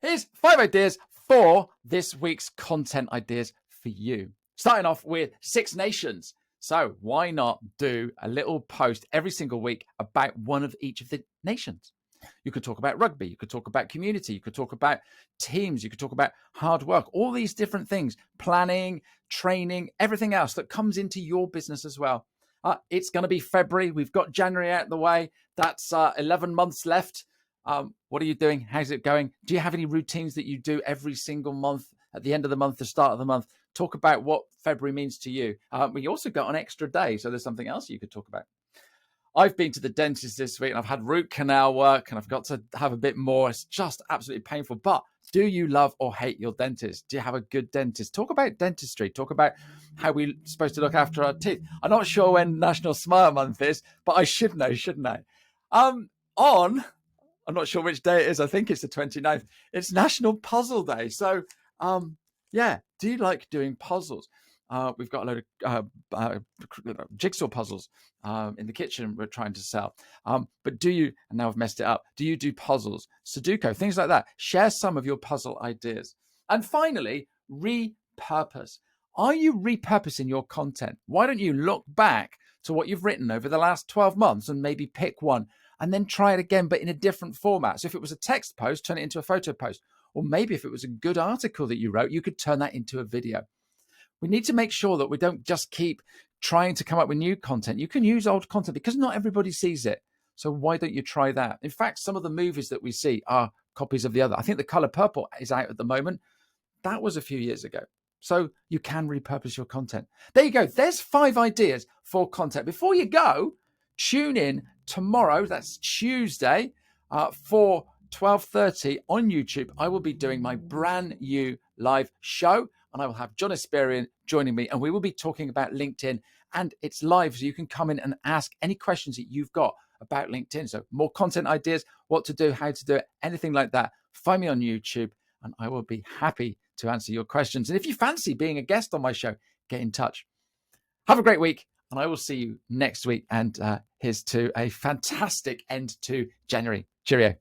Here's 5 ideas for this week's content ideas for you. Starting off with 6 nations. So why not do a little post every single week about one of each of the nations? You could talk about rugby, you could talk about community, you could talk about teams, you could talk about hard work, all these different things, planning, training, everything else that comes into your business as well. It's going to be February. We've got January out of the way. That's 11 months left. What are you doing? How's it going? Do you have any routines that you do every single month, at the end of the month, the start of the month? Talk about what February means to you. We also got an extra day, so there's something else you could talk about. I've been to the dentist this week and I've had root canal work and I've got to have a bit more. It's just absolutely painful. But do you love or hate your dentist? Do you have a good dentist? Talk about dentistry. Talk about how we're supposed to look after our teeth. I'm not sure when National Smile Month is, but I should know, shouldn't I? I'm not sure which day it is. I think it's the 29th. It's National Puzzle Day. So, yeah, do you like doing puzzles? We've got a load of jigsaw puzzles in the kitchen we're trying to sell. But do you, and now I've messed it up, do you do puzzles, Sudoku, things like that? Share some of your puzzle ideas. And finally, repurpose. Are you repurposing your content? Why don't you look back to what you've written over the last 12 months and maybe pick one and then try it again, but in a different format? So if it was a text post, turn it into a photo post. Or maybe if it was a good article that you wrote, you could turn that into a video. We need to make sure that we don't just keep trying to come up with new content. You can use old content because not everybody sees it. So why don't you try that? In fact, some of the movies that we see are copies of the other. I think The Color Purple is out at the moment. That was a few years ago. So you can repurpose your content. There you go. There's 5 ideas for content. Before you go, tune in tomorrow. That's Tuesday for 12:30 on YouTube. I will be doing my brand new live show. And I will have John Esperian joining me, and we will be talking about LinkedIn. And it's live, so you can come in and ask any questions that you've got about LinkedIn. So more content ideas, what to do, how to do it, anything like that. Find me on YouTube, and I will be happy to answer your questions. And if you fancy being a guest on my show, get in touch. Have a great week, and I will see you next week. And here's to a fantastic end to January. Cheerio.